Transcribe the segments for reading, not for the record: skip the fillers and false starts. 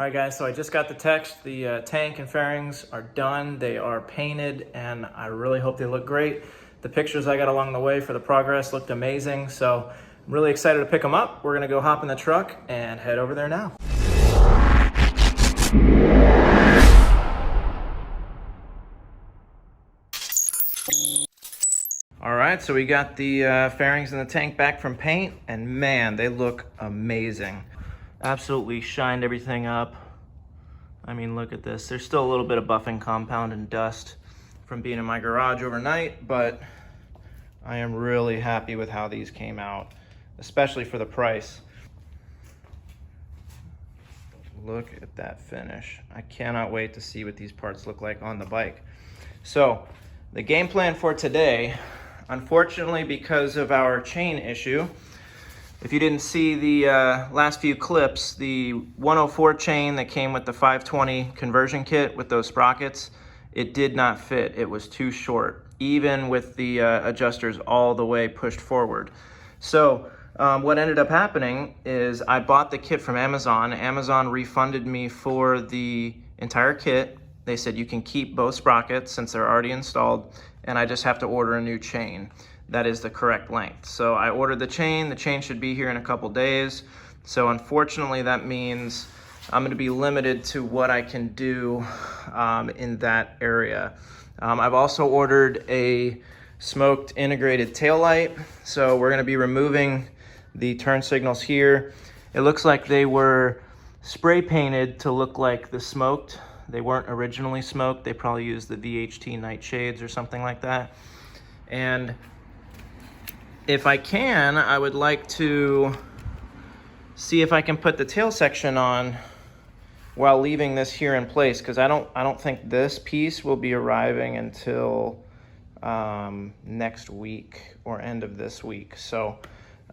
All right guys, so I just got the text. The tank and fairings are done. They are painted and I really hope they look great. The pictures I got along the way for the progress looked amazing. So I'm really excited to pick them up. We're gonna go hop in the truck and head over there now. All right, so we got the fairings in the tank back from paint, and man, they look amazing. Absolutely shined everything up. I mean, look at this. There's still a little bit of buffing compound and dust from being in my garage overnight, but I am really happy with how these came out, especially for the price. Look at that finish. I cannot wait to see what these parts look like on the bike. So the game plan for today, unfortunately, because of our chain issue, if you didn't see the last few clips, the 104 chain that came with the 520 conversion kit with those sprockets, it did not fit. It was too short, even with the adjusters all the way pushed forward. So what ended up happening is I bought the kit from Amazon. Amazon refunded me for the entire kit. They said you can keep both sprockets since they're already installed, and I just have to order a new chain that is the correct length. So I ordered the chain should be here in a couple days. So unfortunately that means I'm gonna be limited to what I can do in that area. I've also ordered a smoked integrated taillight. So we're gonna be removing the turn signals here. It looks like they were spray painted to look like the smoked. They weren't originally smoked. They probably used the VHT nightshades or something like that. And if I can, I would like to see if I can put the tail section on while leaving this here in place, because I don't think this piece will be arriving until next week or end of this week. So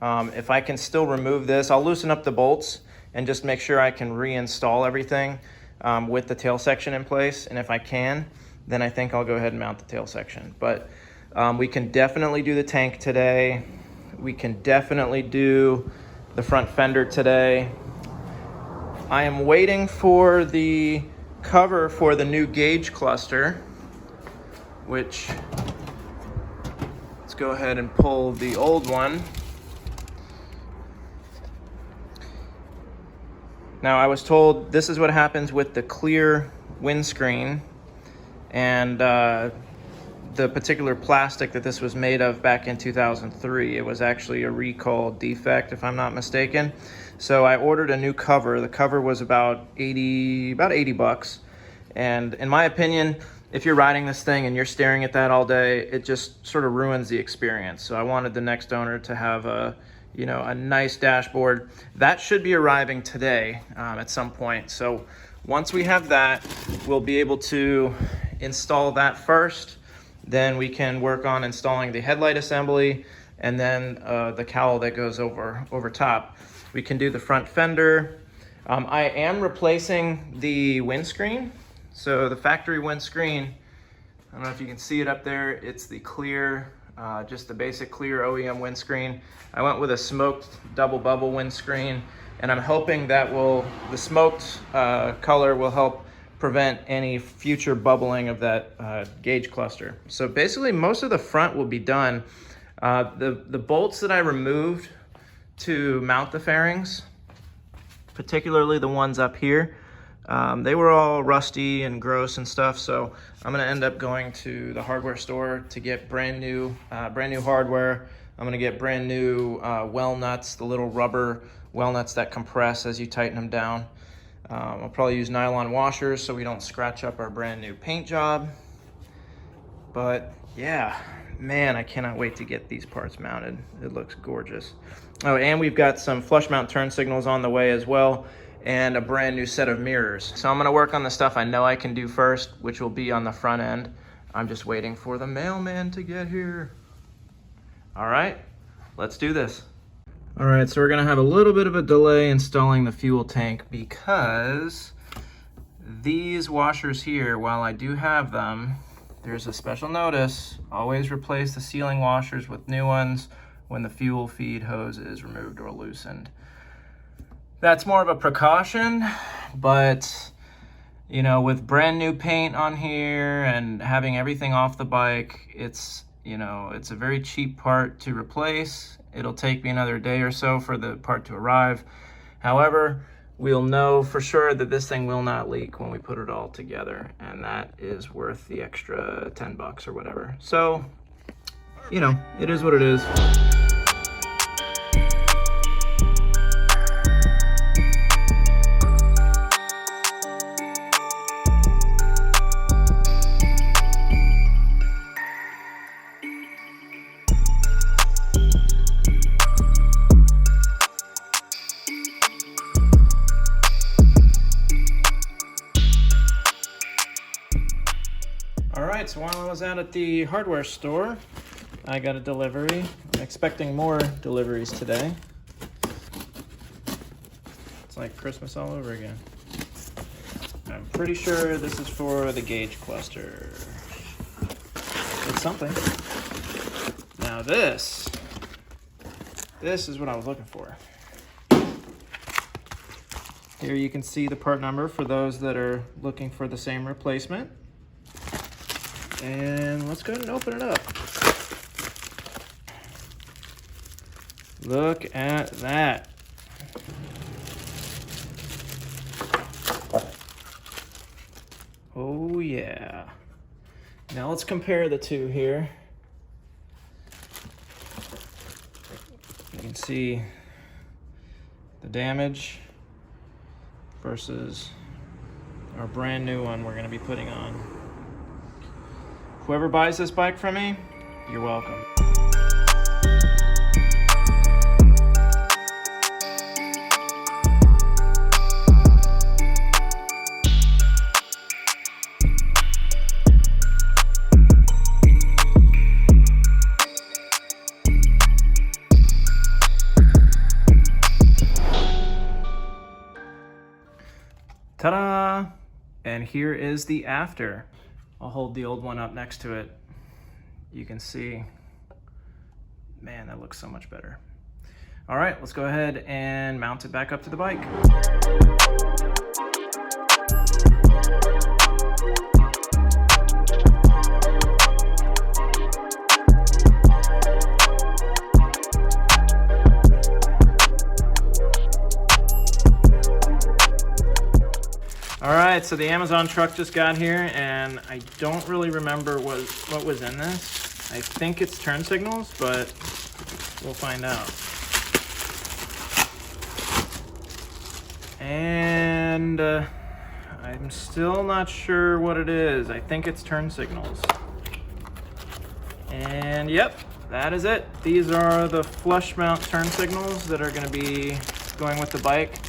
if I can still remove this, I'll loosen up the bolts and just make sure I can reinstall everything with the tail section in place. And if I can, then I think I'll go ahead and mount the tail section. But we can definitely do the tank today. We can definitely do the front fender today. I am waiting for the cover for the new gauge cluster, which, let's go ahead and pull the old one. Now, I was told this is what happens with the clear windscreen, and the particular plastic that this was made of back in 2003. It was actually a recall defect, if I'm not mistaken. So I ordered a new cover. The cover was about 80 bucks. And in my opinion, if you're riding this thing and you're staring at that all day, it just sort of ruins the experience. So I wanted the next owner to have a nice dashboard. That should be arriving today at some point. So once we have that, we'll be able to install that first. Then we can work on installing the headlight assembly and then the cowl that goes over top. We can do the front fender. I am replacing the windscreen. So the factory windscreen, I don't know if you can see it up there, it's the clear, just the basic clear OEM windscreen. I went with a smoked double bubble windscreen, and I'm hoping that the smoked color will help prevent any future bubbling of that gauge cluster. So basically most of the front will be done. The bolts that I removed to mount the fairings, particularly the ones up here, they were all rusty and gross and stuff. So I'm gonna end up going to the hardware store to get brand new hardware. I'm gonna get brand new well nuts, the little rubber well nuts that compress as you tighten them down. I'll probably use nylon washers so we don't scratch up our brand new paint job. But yeah, man, I cannot wait to get these parts mounted. It looks gorgeous. Oh, and we've got some flush mount turn signals on the way as well, and a brand new set of mirrors. So I'm gonna work on the stuff I know I can do first, which will be on the front end. I'm just waiting for the mailman to get here. All right, let's do this. All right, so we're gonna have a little bit of a delay installing the fuel tank because these washers here, while I do have them, there's a special notice: always replace the sealing washers with new ones when the fuel feed hose is removed or loosened. That's more of a precaution But you know, with brand new paint on here and having everything off the bike, it's, you know, it's a very cheap part to replace. It'll take me another day or so for the part to arrive. However, we'll know for sure that this thing will not leak when we put it all together, and that is worth the extra 10 bucks or whatever. So, you know, it is what it is. Alright, so while I was out at the hardware store, I got a delivery. I'm expecting more deliveries today. It's like Christmas all over again. I'm pretty sure this is for the gauge cluster. It's something. Now this is what I was looking for. Here you can see the part number for those that are looking for the same replacement. And let's go ahead and open it up. Look at that. Oh yeah. Now let's compare the two here. You can see the damage versus our brand new one we're going to be putting on. Whoever buys this bike from me, you're welcome. Ta-da! And here is the after. I'll hold the old one up next to it. You can see, man, that looks so much better. All right, let's go ahead and mount it back up to the bike. All right, so the Amazon truck just got here, and I don't really remember what was in this. I think it's turn signals, but we'll find out. And I'm still not sure what it is. I think it's turn signals. And yep, that is it. These are the flush mount turn signals that are gonna be going with the bike.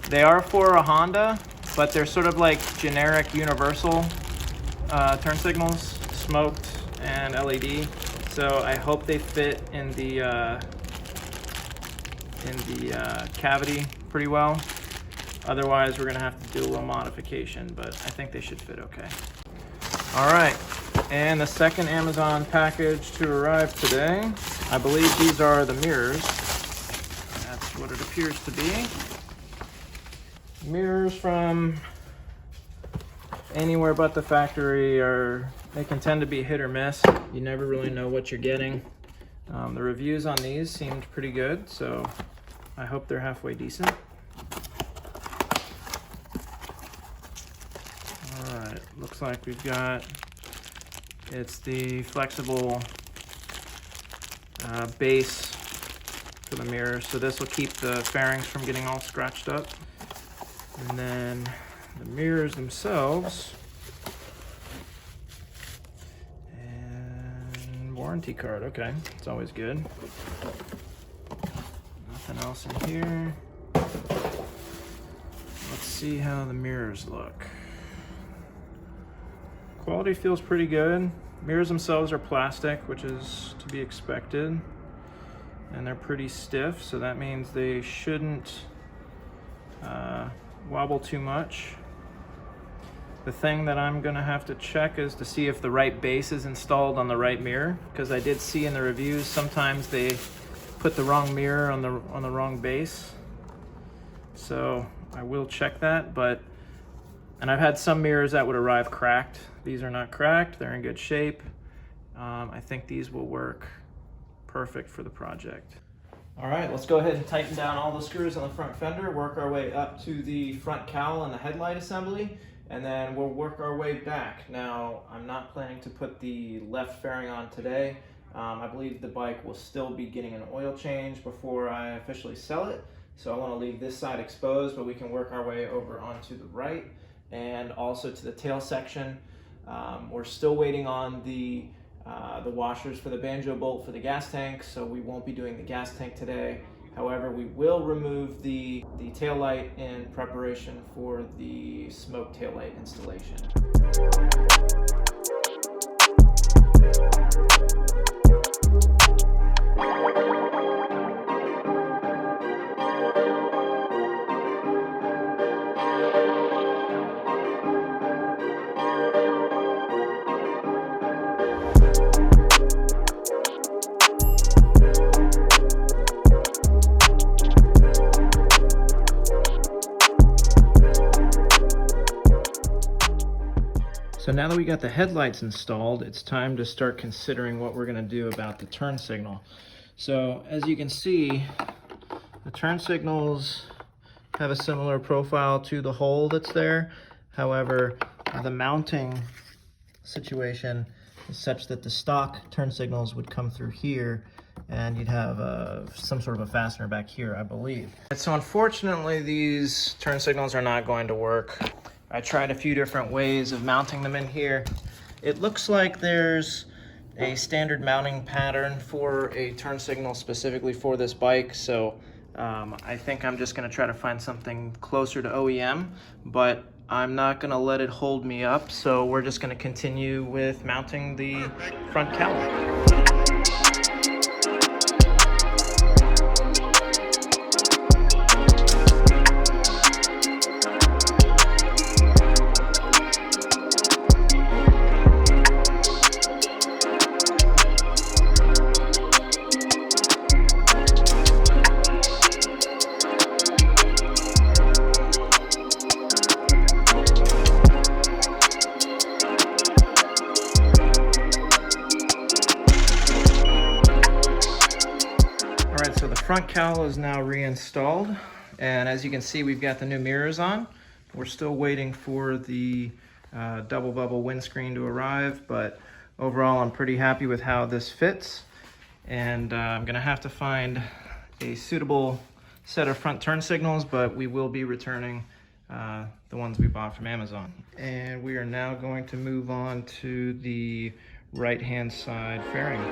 They are for a Honda, but they're sort of like generic universal turn signals, smoked and LED. So I hope they fit in the cavity pretty well. Otherwise, we're gonna have to do a little modification, but I think they should fit okay. All right, and the second Amazon package to arrive today. I believe these are the mirrors. That's what it appears to be. Mirrors from anywhere but the factory they can tend to be hit or miss. You never really know what you're getting. The reviews on these seemed pretty good, so I hope they're halfway decent. All right, looks like we've got, it's the flexible base for the mirror, so this will keep the fairings from getting all scratched up. And then the mirrors themselves, and warranty card. Okay, it's always good. Nothing else in here. Let's see how the mirrors look. Quality feels pretty good. Mirrors themselves are plastic, which is to be expected, and they're pretty stiff, so that means they shouldn't wobble too much. The thing that I'm gonna have to check is to see if the right base is installed on the right mirror, because I did see in the reviews sometimes they put the wrong mirror on the wrong base. So I will check that, and I've had some mirrors that would arrive cracked. These are not cracked, they're in good shape. I think these will work perfect for the project. All right, let's go ahead and tighten down all the screws on the front fender, work our way up to the front cowl and the headlight assembly, and then we'll work our way back. Now, I'm not planning to put the left fairing on today. I believe the bike will still be getting an oil change before I officially sell it. So I want to leave this side exposed, but we can work our way over onto the right and also to the tail section. We're still waiting on the washers for the banjo bolt for the gas tank, so we won't be doing the gas tank today. However, we will remove the tail light in preparation for the smoke tail light installation. So now that we got the headlights installed, it's time to start considering what we're going to do about the turn signal. So as you can see, the turn signals have a similar profile to the hole that's there. However, the mounting situation is such that the stock turn signals would come through here, and you'd have some sort of a fastener back here, I believe. And so unfortunately, these turn signals are not going to work. I tried a few different ways of mounting them in here. It looks like there's a standard mounting pattern for a turn signal specifically for this bike, so I think I'm just going to try to find something closer to OEM, but I'm not going to let it hold me up, so we're just going to continue with mounting the front cowl. So the front cowl is now reinstalled, and as you can see, we've got the new mirrors on. We're still waiting for the double bubble windscreen to arrive, but overall I'm pretty happy with how this fits, and I'm gonna have to find a suitable set of front turn signals, but we will be returning the ones we bought from Amazon. And we are now going to move on to the right hand side fairing.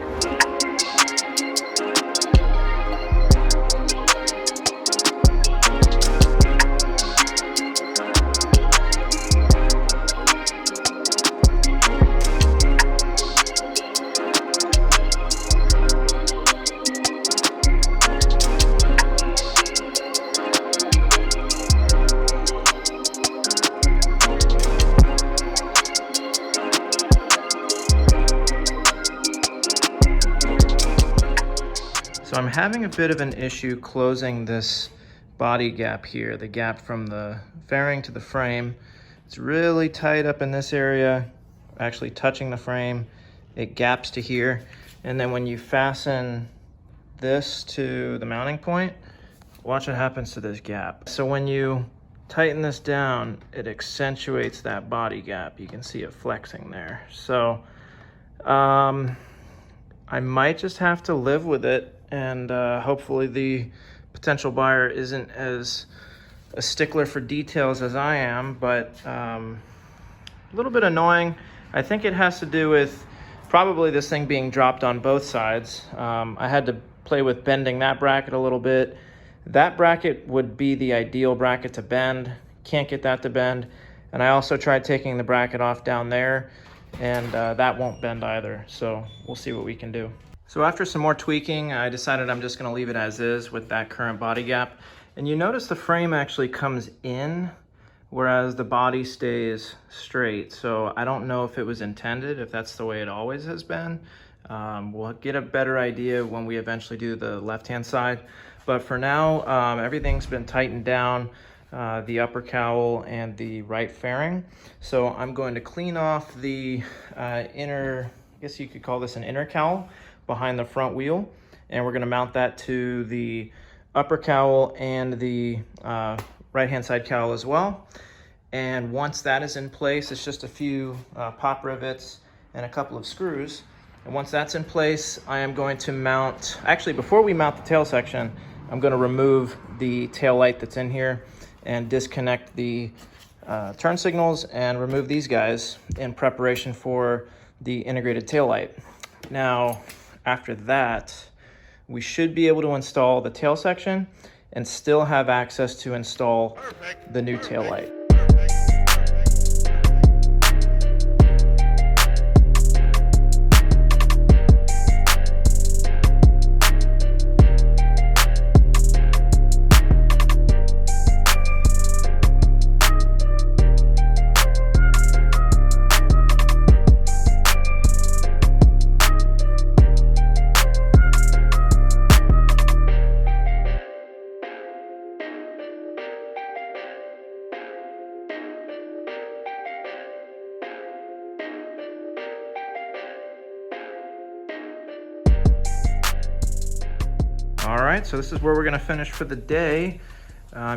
So I'm having a bit of an issue closing this body gap here, the gap from the fairing to the frame. It's really tight up in this area, actually touching the frame. It gaps to here. And then when you fasten this to the mounting point, watch what happens to this gap. So when you tighten this down, it accentuates that body gap. You can see it flexing there. So I might just have to live with it, and hopefully the potential buyer isn't as a stickler for details as I am, but a little bit annoying. I think it has to do with probably this thing being dropped on both sides. I had to play with bending that bracket a little bit. That bracket would be the ideal bracket to bend. Can't get that to bend. And I also tried taking the bracket off down there, and that won't bend either. So we'll see what we can do. So after some more tweaking, I decided I'm just going to leave it as is with that current body gap. And you notice the frame actually comes in, whereas the body stays straight. So I don't know if it was intended, if that's the way it always has been. We'll get a better idea when we eventually do the left-hand side. But for now, everything's been tightened down. the upper cowl and the right fairing. So I'm going to clean off the inner, I guess you could call this an inner cowl behind the front wheel, and we're going to mount that to the upper cowl and the right hand side cowl as well. And once that is in place, it's just a few pop rivets and a couple of screws. And once that's in place, I am going to mount, actually before we mount the tail section, I'm going to remove the tail light that's in here and disconnect the turn signals and remove these guys in preparation for the integrated tail light. Now, after that, we should be able to install the tail section and still have access to install the new tail light. All right, so this is where we're gonna finish for the day.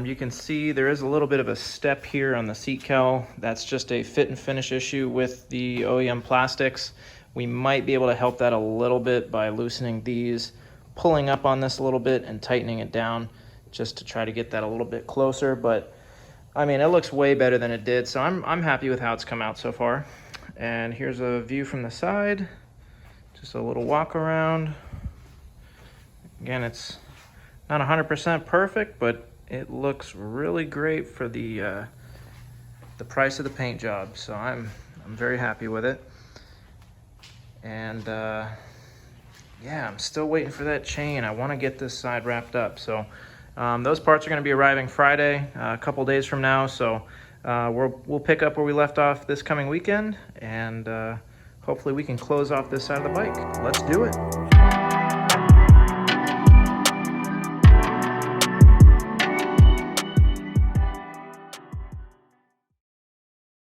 You can see there is a little bit of a step here on the seat cowl. That's just a fit and finish issue with the OEM plastics. We might be able to help that a little bit by loosening these, pulling up on this a little bit and tightening it down just to try to get that a little bit closer. But I mean, it looks way better than it did, so I'm happy with how it's come out so far. And here's a view from the side, just a little walk around. Again, it's not 100% perfect, but it looks really great for the price of the paint job. So I'm very happy with it. And yeah, I'm still waiting for that chain. I want to get this side wrapped up. So those parts are going to be arriving Friday, a couple days from now. So we'll pick up where we left off this coming weekend, and hopefully we can close off this side of the bike. Let's do it.